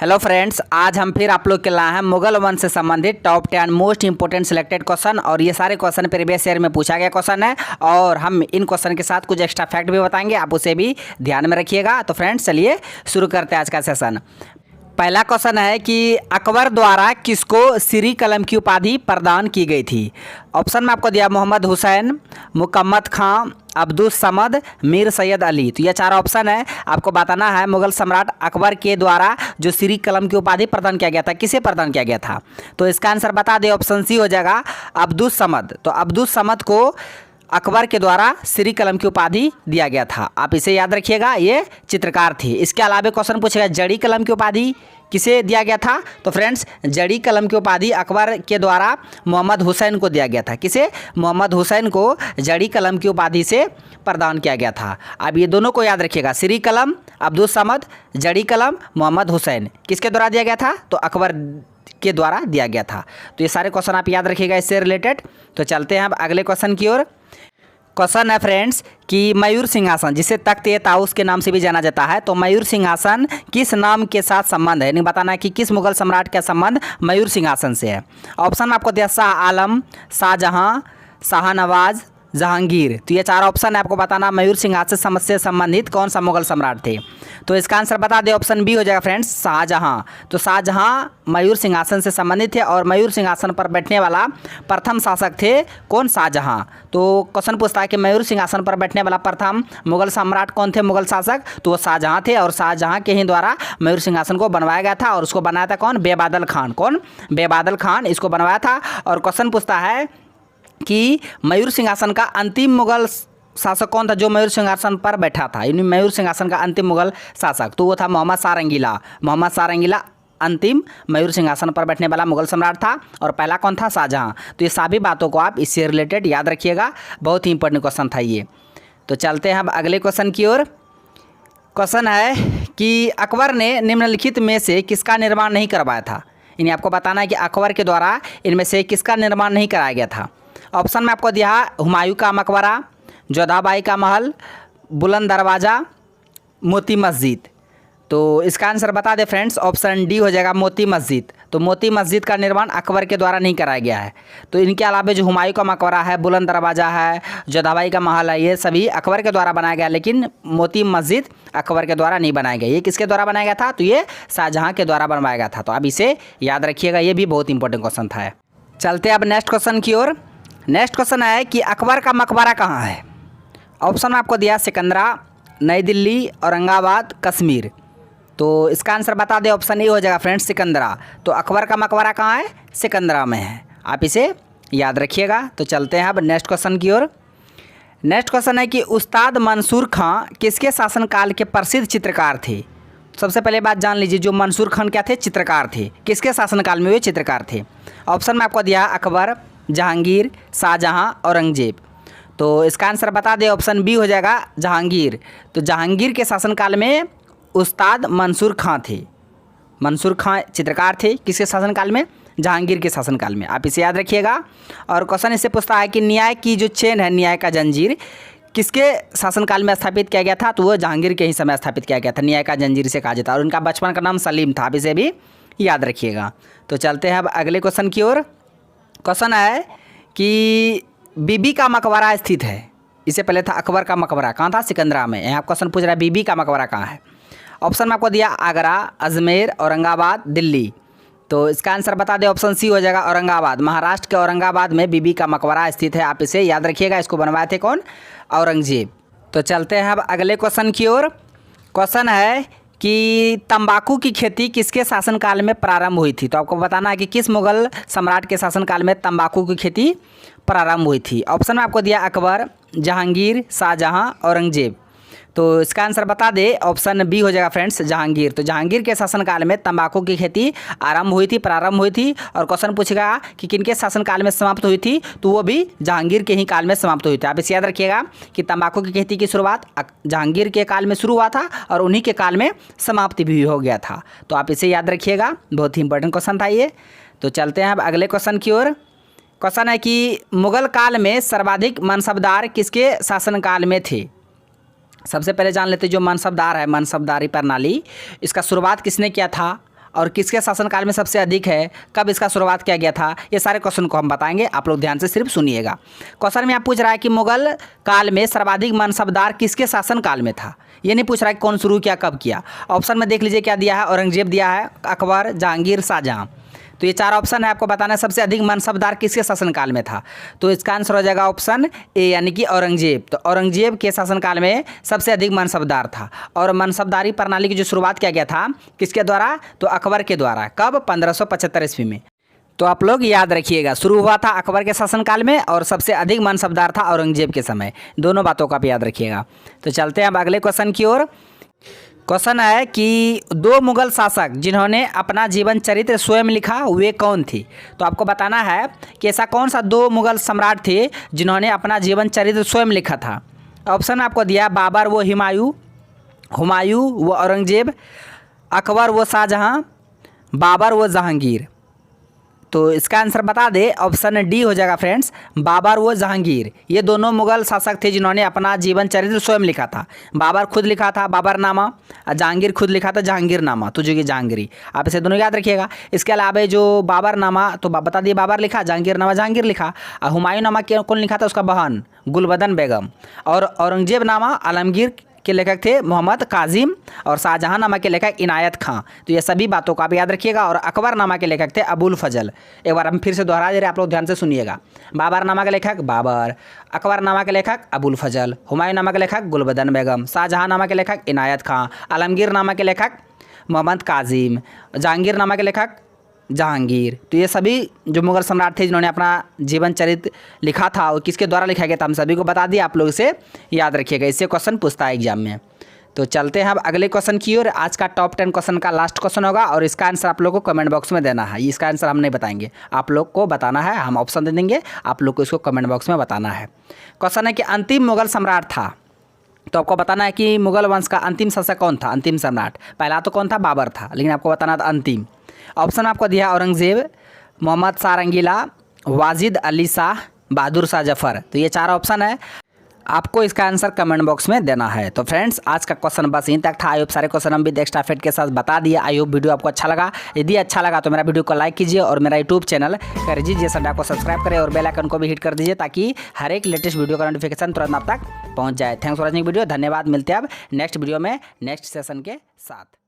Hello friends, आज हम फिर आप लोग के लाए हैं मुगल वंश से संबंधित top 10 most important selected question. और ये सारे क्वेश्चन प्रीवियस ईयर में पूछा गया क्वेश्चन है और हम इन क्वेश्चन के साथ कुछ एक्स्ट्रा फैक्ट भी बताएंगे, आप उसे भी ध्यान में रखिएगा। तो फ्रेंड्स चलिए शुरू करते हैं आज का सेशन। पहला क्वेश्चन है कि अकबर द्वारा किसको श्री कलम की उपाधि प्रदान की गई थी। ऑप्शन में आपको दिया मोहम्मद हुसैन, मुकम्मद खां, अब्दुल समद, मीर सैयद अली। तो ये चार ऑप्शन है, आपको बताना है मुगल सम्राट अकबर के द्वारा जो श्री कलम की उपाधि प्रदान किया गया था, किसे प्रदान किया गया था। तो इसका आंसर बता दे, ऑप्शन सी हो जाएगा अब्दुल समद। तो अब्दुल समद को अकबर के द्वारा श्री कलम की उपाधि दिया गया था, आप इसे याद रखिएगा, ये चित्रकार थे। इसके अलावा क्वेश्चन पूछेगा जड़ी कलम की उपाधि किसे दिया गया था। तो फ्रेंड्स जड़ी कलम की उपाधि अकबर के द्वारा मोहम्मद हुसैन को दिया गया था। किसे? मोहम्मद हुसैन को जड़ी कलम की उपाधि से प्रदान किया गया था। अब ये दोनों को याद रखिएगा, श्री कलम अब्दुल समद, जड़ी कलम मोहम्मद हुसैन, किसके द्वारा दिया गया था? तो अकबर के द्वारा दिया गया था। तो ये सारे क्वेश्चन आप याद रखिएगा इससे रिलेटेड। तो चलते हैं अब अगले क्वेश्चन की ओर। क्वेश्चन है फ्रेंड्स कि मयूर सिंहासन, जिसे तख्त-ए-ताऊस के नाम से भी जाना जाता है, तो मयूर सिंहासन किस नाम के साथ संबंध है, नहीं बताना है कि किस मुगल सम्राट का संबंध मयूर सिंहासन से है। ऑप्शन में आपको दिया शाह आलम, शाहजहां, शाहनवाज, जहांगीर। तो ये चार ऑप्शन है, आपको बताना मयूर सिंहासन से संबंधित कौन सा मुगल सम्राट थे। तो इसका आंसर बता दे, ऑप्शन बी हो जाएगा फ्रेंड्स शाहजहां। तो शाहजहां मयूर सिंहासन से संबंधित थे और मयूर सिंहासन पर बैठने वाला प्रथम शासक थे कौन? शाहजहां। तो क्वेश्चन पूछता है कि मयूर सिंहासन पर बैठने वाला प्रथम मुगल सम्राट कौन थे, मुगल शासक? तो वो शाहजहां थे और शाहजहां के ही द्वारा मयूर सिंहासन को बनवाया गया था। और उसको बनाया था कौन? बेबादल खान। कौन? बेबादल खान इसको बनवाया था। और क्वेश्चन पूछता है कि मयूर सिंहासन का अंतिम मुगल शासक कौन था जो मयूर सिंहासन पर बैठा था, यानी मयूर सिंहासन का अंतिम मुगल शासक, तो वो था मोहम्मद शाह रंगीला। मोहम्मद शाह रंगीला अंतिम मयूर सिंहासन पर बैठने वाला मुगल सम्राट था। और पहला कौन था? शाहजहां। तो ये सभी बातों को आप इससे रिलेटेड याद रखिएगा, बहुत ही इंपॉर्टेंट क्वेश्चन था ये। तो चलते हैं अब अगले क्वेश्चन की ओर। क्वेश्चन है कि अकबर ने निम्नलिखित में से किसका निर्माण नहीं करवाया था, यानी आपको बताना है कि अकबर के द्वारा इनमें से किसका निर्माण नहीं कराया गया था। ऑप्शन में आपको दिया हुमायूं का मकबरा, जोधाबाई का महल, बुलंद दरवाज़ा, मोती मस्जिद। तो इसका आंसर बता दे फ्रेंड्स, ऑप्शन डी हो जाएगा मोती मस्जिद। तो मोती मस्जिद का निर्माण अकबर के द्वारा नहीं कराया गया है। तो इनके अलावा जो हुमायूं का मकबरा है, बुलंद दरवाज़ा है, जोधाबाई का महल है, ये सभी अकबर के द्वारा बनाया गया, लेकिन मोती मस्जिद अकबर के द्वारा नहीं बनाया गया। ये किसके द्वारा बनाया गया था? तो ये शाहजहां के द्वारा बनवाया गया था। तो अब इसे याद रखिएगा, ये भी बहुत इंपॉर्टेंट क्वेश्चन था। चलते हैं अब नेक्स्ट क्वेश्चन की ओर। नेक्स्ट क्वेश्चन है कि अकबर का मकबरा कहाँ है। ऑप्शन में आपको दिया सिकंदरा, नई दिल्ली, औरंगाबाद, कश्मीर। तो इसका आंसर बता दे, ऑप्शन ए हो जाएगा फ्रेंड्स सिकंदरा। तो अकबर का मकबरा कहाँ है? सिकंदरा में है, आप इसे याद रखिएगा। तो चलते हैं अब नेक्स्ट क्वेश्चन की ओर। नेक्स्ट क्वेश्चन है कि उस्ताद मंसूर खां किसके शासनकाल के प्रसिद्ध चित्रकार थे। सबसे पहले बात जान लीजिए, जो मंसूर खान क्या थे? चित्रकार थे। किसके शासनकाल में वे चित्रकार थे? ऑप्शन में आपको दिया अकबर, जहांगीर, शाहजहां, औरंगजेब। तो इसका आंसर बता दे, ऑप्शन बी हो जाएगा जहांगीर। तो जहांगीर के शासनकाल में उस्ताद मंसूर खां थे। मंसूर खां चित्रकार थे, किसके शासनकाल में? जहांगीर के शासनकाल में, आप इसे याद रखिएगा। और क्वेश्चन इससे पूछता है कि न्याय की जो चेन है, न्याय का जंजीर किसके शासनकाल में स्थापित किया गया था। तो वो जहांगीर के ही समय स्थापित किया गया था, न्याय का जंजीर से कहा जाता है। और उनका बचपन का नाम सलीम था, आप इसे भी याद रखिएगा। तो चलते हैं अब अगले क्वेश्चन की ओर। क्वेश्चन है कि बीबी का मकबरा स्थित है। इससे पहले था अकबर का मकबरा, कहाँ था? सिकंदरा में। यहाँ क्वेश्चन पूछ रहा है बीबी का मकबरा कहाँ है। ऑप्शन में आपको दिया आगरा, अजमेर, औरंगाबाद, दिल्ली। तो इसका आंसर बता दे, ऑप्शन सी हो जाएगा औरंगाबाद। महाराष्ट्र के औरंगाबाद में बीबी का मकबरा स्थित है, आप इसे याद रखिएगा। इसको बनवाए थे कौन? औरंगजेब। तो चलते हैं अब अगले क्वेश्चन की ओर। क्वेश्चन है कि तंबाकू की खेती किसके शासनकाल में प्रारंभ हुई थी। तो आपको बताना है कि किस मुगल सम्राट के शासनकाल में तंबाकू की खेती प्रारंभ हुई थी। ऑप्शन में आपको दिया अकबर, जहांगीर, शाहजहां, औरंगजेब। तो इसका आंसर बता दे, ऑप्शन बी हो जाएगा फ्रेंड्स जहांगीर। तो जहांगीर के शासनकाल में तंबाकू की खेती प्रारंभ हुई थी। और क्वेश्चन पूछेगा कि किनके शासनकाल में समाप्त हुई थी, तो वो भी जहांगीर के ही काल में समाप्त हुई थी। आप इसे याद रखिएगा कि तंबाकू की खेती की शुरुआत जहांगीर के काल में शुरू हुआ था और उन्हीं के काल में समाप्ति भी हो गया था। तो आप इसे याद रखिएगा, बहुत ही इंपॉर्टेंट क्वेश्चन था ये। तो चलते हैं अब अगले क्वेश्चन की ओर। क्वेश्चन है कि मुगल काल में सर्वाधिक मनसबदार किसके शासनकाल में थे। सबसे पहले जान लेते जो मनसबदार है, मनसबदारी प्रणाली, इसका शुरुआत किसने किया था? और किसके शासनकाल में सबसे अधिक है, कब इसका शुरुआत किया गया था, ये सारे क्वेश्चन को हम बताएंगे। आप लोग ध्यान से सिर्फ सुनिएगा। क्वेश्चन में आप पूछ रहा है कि मुगल काल में सर्वाधिक मनसबदार किसके शासनकाल में था। ये नहीं पूछ रहा है कौन शुरू किया, कब किया। ऑप्शन में देख लीजिए क्या दिया है, औरंगजेब दिया है, अकबर, जहांगीर, शाहजहां। तो ये 4 ऑप्शन है, आपको बताना है सबसे अधिक मनसबदार किसके शासनकाल में था। तो इसका आंसर हो जाएगा ऑप्शन ए यानी कि औरंगजेब। तो औरंगजेब के शासनकाल में सबसे अधिक मनसबदार था। और मनसबदारी प्रणाली की जो शुरुआत किया गया था किसके द्वारा, तो अकबर के द्वारा। कब, 1575 ईस्वी में। तो आप लोग याद रखिएगा, शुरू हुआ था अकबर के शासनकाल में और सबसे अधिक मनसबदार था औरंगजेब के समय। दोनों बातों का आप याद रखिएगा। तो चलते हैं अब अगले क्वेश्चन की ओर। क्वेश्चन है कि 2 मुगल शासक जिन्होंने अपना जीवन चरित्र स्वयं लिखा वे कौन थे। तो आपको बताना है कि ऐसा कौन सा 2 मुगल सम्राट थे जिन्होंने अपना जीवन चरित्र स्वयं लिखा था। ऑप्शन आपको दिया, बाबर व हुमायूं व औरंगजेब, अकबर व शाहजहां, बाबर व जहांगीर। तो इसका आंसर बता दे, ऑप्शन डी हो जाएगा फ्रेंड्स, बाबर व जहांगीर। ये दोनों मुगल शासक थे जिन्होंने अपना जीवन चरित्र स्वयं लिखा था। बाबर खुद लिखा था बाबरनामा, जहांगीर खुद लिखा था जहांगीरनामा, तो जो कि जहांगीरी। आप इसे दोनों याद रखिएगा। इसके अलावा जो बाबरनामा तो बता दिए बाबर लिखा, जहांगीरनामा जहांगीर लिखा। और हुमायूंनामा कौन लिखा था, उसका बहन गुलबदन बेगम। और औरंगजेबनामा आलमगीर के लेखक थे मोहम्मद काजिम, और शाहजहांनामा के लेखक इनायत खां। तो ये सभी बातों को आप याद रखिएगा। और अकबरनामा के लेखक थे अबुल फजल। एक बार हम फिर से दोहरा दे रहे हैं, आप लोग ध्यान से सुनिएगा। बाबरनामा के लेखक बाबर, अकबरनामा के लेखक अबुल फजल, हुमायूंनामा के लेखक गुलबदन बेगम, शाहजहांनामा के लेखक इनायत खां, आलमगीरनामा के लेखक मोहम्मद काजिम, जहांगीरनामा के लेखक जहांगीर। तो ये सभी जो मुगल सम्राट थे जिन्होंने अपना जीवन चरित्र लिखा था और किसके द्वारा लिखा गया था, हम सभी को बता दिया। आप लोग इसे याद रखिएगा, इससे क्वेश्चन पूछता है एग्जाम में। तो चलते हैं अब अगले क्वेश्चन की ओर। आज का टॉप 10 क्वेश्चन का लास्ट क्वेश्चन होगा और इसका आंसर आप लोग को कमेंट बॉक्स में देना है। इसका आंसर हम नहीं बताएंगे, आप लोग को बताना है। हम ऑप्शन दे देंगे, आप लोग को इसको कमेंट बॉक्स में बताना है। क्वेश्चन है कि अंतिम मुगल सम्राट था। तो आपको बताना है कि मुगल वंश का अंतिम शासक कौन था, अंतिम सम्राट। पहला तो कौन था, बाबर था, लेकिन आपको बताना था अंतिम। ऑप्शन आपको दिया औरंगजेब, मोहम्मद शाह रंगीला, वाजिद अली शाह, बहादुर शाह जफर। तो ये 4 ऑप्शन है, आपको इसका आंसर कमेंट बॉक्स में देना है। तो फ्रेंड्स आज का क्वेश्चन बस यहीं तक था। आई होप सारे क्वेश्चन हम भी एक्स्ट्रा फैक्ट के साथ बता दिए। आई होप वीडियो आपको अच्छा लगा। यदि अच्छा लगा तो मेरा वीडियो को लाइक कीजिए और मेरा यूट्यूब चैनल करिए जैसा को सब्सक्राइब करें और बेल आइकन को भी हिट कर दीजिए ताकि हर एक लेटेस्ट वीडियो का नोटिफिकेशन तुरंत आप तक पहुँच जाए। Thanks for watching video. धन्यवाद। मिलते हैं अब नेक्स्ट वीडियो में नेक्स्ट सेशन के साथ।